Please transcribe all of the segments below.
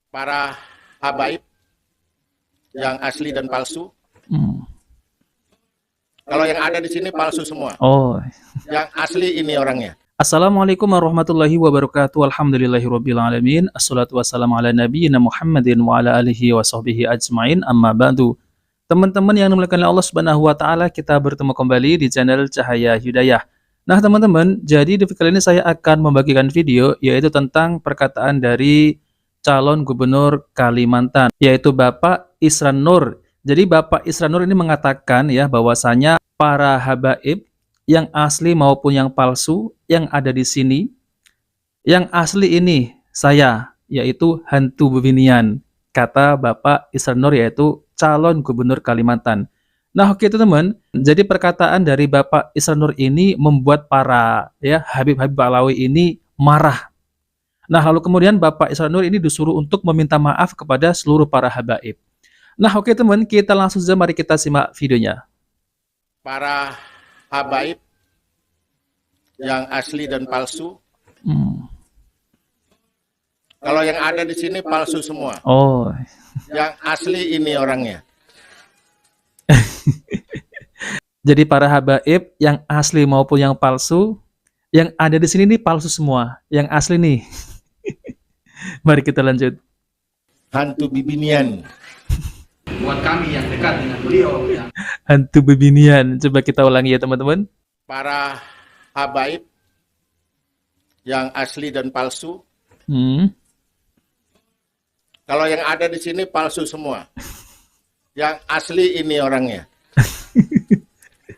para habaib yang asli dan palsu. Kalau yang ada di sini palsu semua. Oh. Yang asli ini orangnya. Assalamualaikum warahmatullahi wabarakatuh. Alhamdulillahirrabbilalamin. Assalatu wassalamu ala nabiyyina Muhammadin wa ala alihi wa sahbihi ajma'in. Amma ba'du. Teman-teman yang dimuliakan oleh Allah Subhanahu wa taala, kita bertemu kembali di channel Cahaya Hidayah. Nah, teman-teman, jadi di video kali ini saya akan membagikan video yaitu tentang perkataan dari calon gubernur Kalimantan, yaitu Bapak Isran Nur. Jadi Bapak Isran Nur ini mengatakan ya bahwasanya para habaib yang asli maupun yang palsu yang ada di sini, yang asli ini saya, yaitu hantu bebinian, kata Bapak Isran Nur, yaitu calon gubernur Kalimantan. Nah, oke teman-teman, jadi perkataan dari Bapak Isran Nur ini membuat para Habib-Habib Alawi ini marah. Nah, lalu kemudian Bapak Isran Nur ini disuruh untuk meminta maaf kepada seluruh para habaib. Nah, oke teman, kita langsung saja mari kita simak videonya. Para habaib yang asli dan palsu. Kalau yang ada di sini palsu semua. Oh. Yang asli ini orangnya. Jadi para habaib yang asli maupun yang palsu, yang ada di sini nih palsu semua. Yang asli nih. Mari kita lanjut. Hantu bibinian. Buat kami yang dekat dengan beliau. Hantu bebinian. Coba kita ulangi ya teman-teman. Para habaib yang asli dan palsu. Kalau yang ada di sini palsu semua. Yang asli ini orangnya.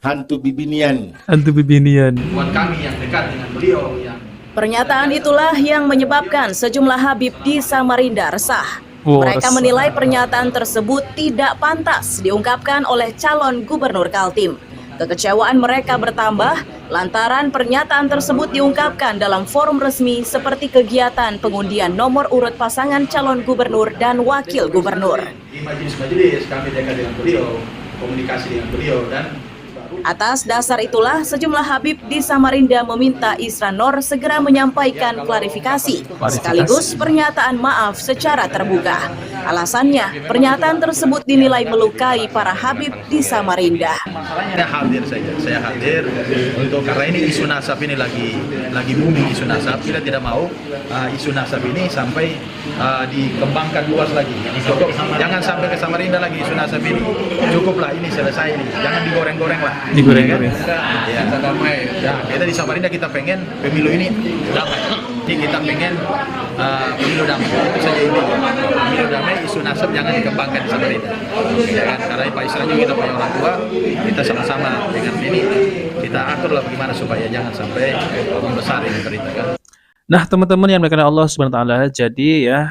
Hantu bibinian. Hantu bebinian. Buat kami yang dekat dengan beliau. Pernyataan itulah yang menyebabkan sejumlah habib di Samarinda resah. Mereka menilai pernyataan tersebut tidak pantas diungkapkan oleh calon gubernur Kaltim. Kekecewaan mereka bertambah lantaran pernyataan tersebut diungkapkan dalam forum resmi seperti kegiatan pengundian nomor urut pasangan calon gubernur dan wakil gubernur. Di majelis-majelis kami dekat dengan beliau, komunikasi dengan beliau, dan atas dasar itulah sejumlah habib di Samarinda meminta Isran Nur segera menyampaikan klarifikasi sekaligus pernyataan maaf secara terbuka. Alasannya, pernyataan tersebut dinilai melukai para habib di Samarinda. saya hadir saja, saya hadir untuk karena ini isu nasab ini lagi booming isu nasab. Kita tidak mau isu nasab ini sampai dikembangkan luas lagi. Cukup, jangan sampai ke Samarinda lagi isu nasab ini. Cukuplah, ini selesai ini. Jangan digoreng-goreng lah. Digoreng-goreng. Ya, kita damai. Ya, kita di Samarinda kita pengen pemilu ini damai. Jadi kita pengen pemilu damai. Itu saja ini. Pemilu damai, isu nasab jangan dikembangkan di Samarinda. Ya kan? Karena Pak Isran juga kita punya orang tua, kita sama-sama dengan ini kita aturlah bagaimana supaya jangan sampai membesar ini berita kan. Nah, teman-teman yang dimuliakan Allah Subhanahu wa taala, jadi ya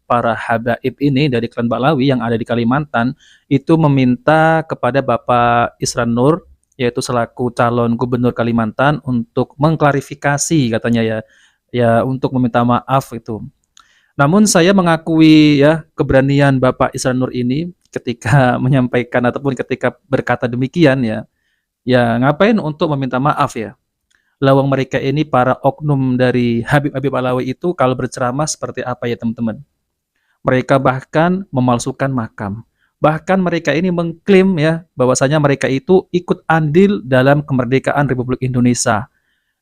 para habaib ini dari klan Ba'lawi yang ada di Kalimantan itu meminta kepada Bapak Isran Nur, yaitu selaku calon gubernur Kalimantan, untuk mengklarifikasi katanya ya untuk meminta maaf itu. Namun saya mengakui ya keberanian Bapak Isran Nur ini ketika menyampaikan ataupun ketika berkata demikian ya ngapain untuk meminta maaf ya. Lawang mereka ini para oknum dari Habib-Habib Alawi itu kalau berceramah seperti apa ya teman-teman. Mereka bahkan memalsukan makam. Bahkan mereka ini mengklaim ya bahwasanya mereka itu ikut andil dalam kemerdekaan Republik Indonesia.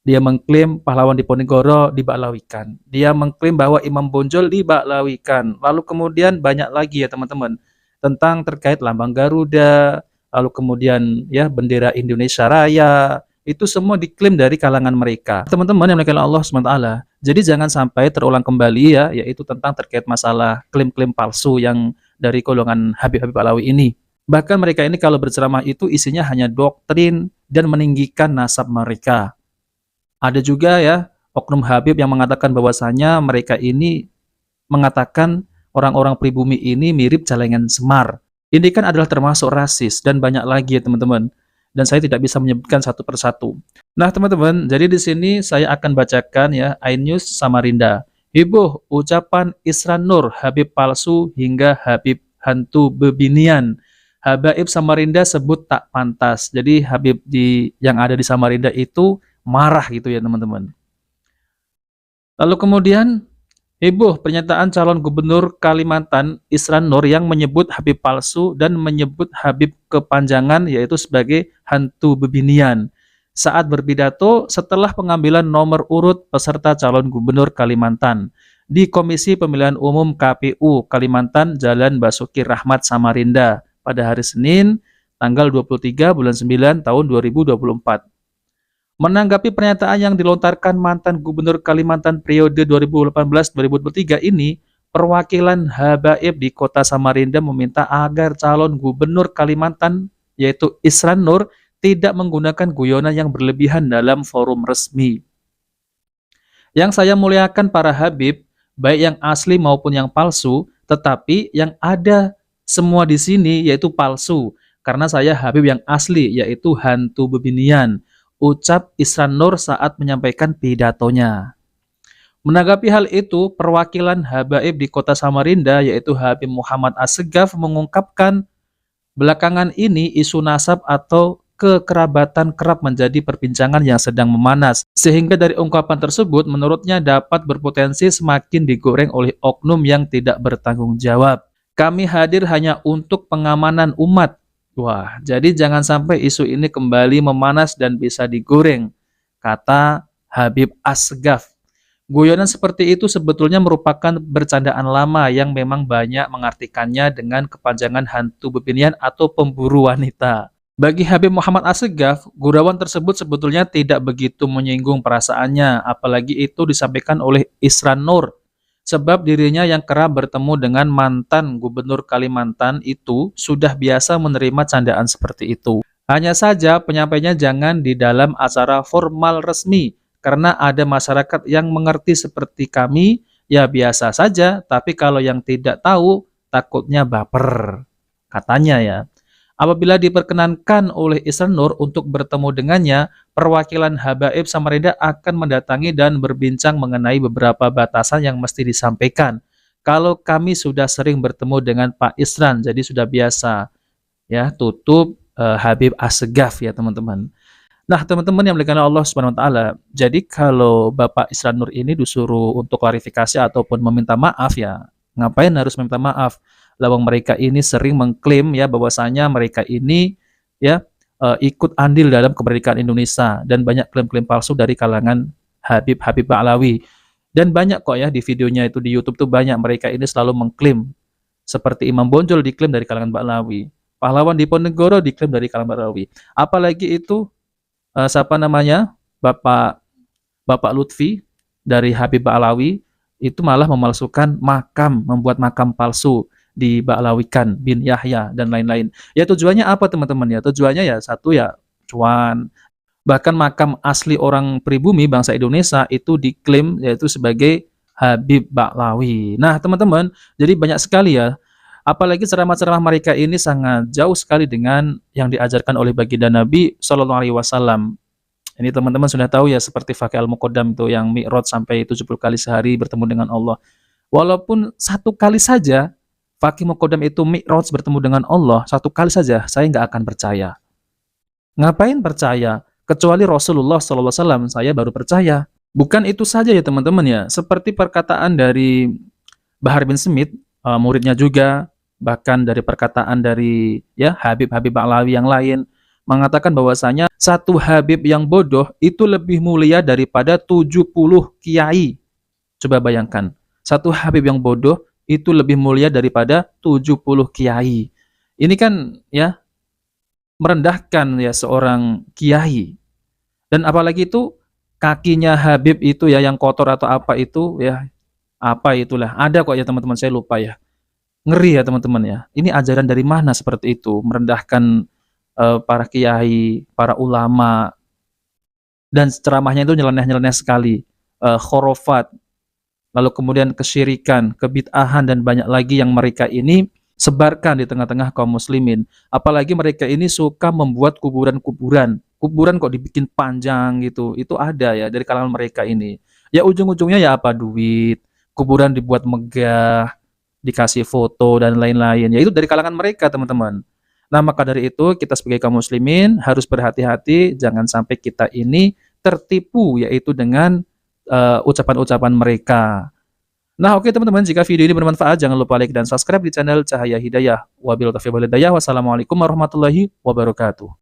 Dia mengklaim pahlawan Diponegoro diba'lawikan. Dia mengklaim bahwa Imam Bonjol diba'lawikan. Lalu kemudian banyak lagi ya teman-teman tentang terkait lambang Garuda, lalu kemudian ya bendera Indonesia Raya. Itu semua diklaim dari kalangan mereka. Teman-teman yang dimuliakan Allah SWT, jadi jangan sampai terulang kembali ya, yaitu tentang terkait masalah klaim-klaim palsu yang dari golongan Habib-Habib Alawi ini. Bahkan mereka ini kalau berceramah itu isinya hanya doktrin dan meninggikan nasab mereka. Ada juga ya oknum Habib yang mengatakan bahwasanya mereka ini mengatakan orang-orang pribumi ini mirip Celengan Semar. Ini kan adalah termasuk rasis dan banyak lagi ya teman-teman. Dan saya tidak bisa menyebutkan satu persatu. Nah teman-teman, jadi di sini saya akan bacakan ya iNews Samarinda. Heboh ucapan Isran Nur, Habib palsu hingga Habib hantu bebinian. Habaib Samarinda sebut tak pantas. Jadi Habib yang ada di Samarinda itu marah gitu ya teman-teman. Lalu kemudian Heboh pernyataan calon gubernur Kalimantan Isran Nur yang menyebut Habib palsu dan menyebut Habib kepanjangan yaitu sebagai hantu bebinian saat berpidato setelah pengambilan nomor urut peserta calon gubernur Kalimantan di Komisi Pemilihan Umum KPU Kalimantan Jalan Basuki Rahmat Samarinda pada hari Senin tanggal 23 bulan 9 tahun 2024. Menanggapi pernyataan yang dilontarkan mantan Gubernur Kalimantan periode 2018-2023 ini, perwakilan Habaib di Kota Samarinda meminta agar calon Gubernur Kalimantan, yaitu Isran Nur, tidak menggunakan guyonan yang berlebihan dalam forum resmi. Yang saya muliakan para Habib, baik yang asli maupun yang palsu, tetapi yang ada semua di sini yaitu palsu, karena saya Habib yang asli, yaitu hantu bebinian, ucap Isran Nur saat menyampaikan pidatonya. Menanggapi hal itu, perwakilan Habaib di Kota Samarinda yaitu Habib Muhammad Assegaf mengungkapkan belakangan ini isu nasab atau kekerabatan kerap menjadi perbincangan yang sedang memanas, sehingga dari ungkapan tersebut menurutnya dapat berpotensi semakin digoreng oleh oknum yang tidak bertanggung jawab. Kami hadir hanya untuk pengamanan umat. Wah, jadi jangan sampai isu ini kembali memanas dan bisa digoreng, kata Habib Assegaf. Guyonan seperti itu sebetulnya merupakan bercandaan lama yang memang banyak mengartikannya dengan kepanjangan hantu bebinian atau pemburu wanita. Bagi Habib Muhammad Assegaf, gurauan tersebut sebetulnya tidak begitu menyinggung perasaannya, apalagi itu disampaikan oleh Isran Nur. Sebab dirinya yang kerap bertemu dengan mantan gubernur Kalimantan itu sudah biasa menerima candaan seperti itu. Hanya saja penyampainya jangan di dalam acara formal resmi, karena ada masyarakat yang mengerti seperti kami, ya biasa saja, tapi kalau yang tidak tahu, takutnya baper, katanya ya. Apabila diperkenankan oleh Isran Nur untuk bertemu dengannya, perwakilan Habaib Samarinda akan mendatangi dan berbincang mengenai beberapa batasan yang mesti disampaikan. Kalau kami sudah sering bertemu dengan Pak Isran, jadi sudah biasa. Ya, tutup Habib Assegaf ya teman-teman. Nah, teman-teman yang dimuliakan Allah Subhanahu wa taala, jadi kalau Bapak Isran Nur ini disuruh untuk klarifikasi ataupun meminta maaf ya, ngapain harus meminta maaf? Lawang mereka ini sering mengklaim ya bahwasanya mereka ini ya ikut andil dalam kemerdekaan Indonesia dan banyak klaim-klaim palsu dari kalangan Habib-Habib Ba'lawi. Dan banyak kok ya di videonya itu di YouTube tuh banyak mereka ini selalu mengklaim seperti Imam Bonjol diklaim dari kalangan Ba'lawi, pahlawan Diponegoro diklaim dari kalangan Ba'lawi. Apalagi itu siapa namanya? Bapak Lutfi dari Habib Ba'lawi itu malah memalsukan makam, membuat makam palsu di Ba'lawikan bin Yahya dan lain-lain. Ya tujuannya apa teman-teman ya? Tujuannya ya satu ya cuan. Bahkan makam asli orang pribumi bangsa Indonesia itu diklaim yaitu sebagai Habib Ba'lawi. Nah teman-teman, jadi banyak sekali ya. Apalagi ceramah-ceramah mereka ini sangat jauh sekali dengan yang diajarkan oleh baginda Nabi Shallallahu Alaihi Wasallam. Ini teman-teman sudah tahu ya seperti Fakih Al-Muqaddam itu yang Mi'raj sampai 70 kali sehari bertemu dengan Allah. Walaupun satu kali saja Fakih Muqaddam itu Mi'raj bertemu dengan Allah, satu kali saja saya nggak akan percaya. Ngapain percaya? Kecuali Rasulullah SAW saya baru percaya. Bukan itu saja ya teman-teman ya. Seperti perkataan dari Bahar bin Smith, muridnya juga, bahkan dari perkataan dari ya Habib-Habib Ba'lawi yang lain, mengatakan bahwasanya satu Habib yang bodoh itu lebih mulia daripada 70 kiai. Coba bayangkan, satu Habib yang bodoh itu lebih mulia daripada 70 kiai. Ini kan ya merendahkan ya seorang kiai. Dan apalagi itu kakinya Habib itu ya yang kotor atau apa itu ya, apa itulah. Ada kok ya teman-teman, saya lupa ya. Ngeri ya teman-teman ya. Ini ajaran dari mana seperti itu, merendahkan para kiai, para ulama, dan ceramahnya itu nyeleneh-nyeleneh sekali. Khurafat, lalu kemudian kesyirikan, kebid'ahan, dan banyak lagi yang mereka ini sebarkan di tengah-tengah kaum muslimin. Apalagi mereka ini suka membuat kuburan-kuburan. Kuburan kok dibikin panjang gitu. Itu ada ya dari kalangan mereka ini. Ya ujung-ujungnya ya apa? Duit. Kuburan dibuat megah, dikasih foto dan lain-lain. Ya itu dari kalangan mereka teman-teman. Nah maka dari itu kita sebagai kaum muslimin harus berhati-hati. Jangan sampai kita ini tertipu yaitu dengan ucapan-ucapan mereka. Nah, oke teman-teman, jika video ini bermanfaat, jangan lupa like dan subscribe di channel Cahaya Hidayah. Wabillahi taufiq wal hidayah. Wassalamualaikum warahmatullahi wabarakatuh.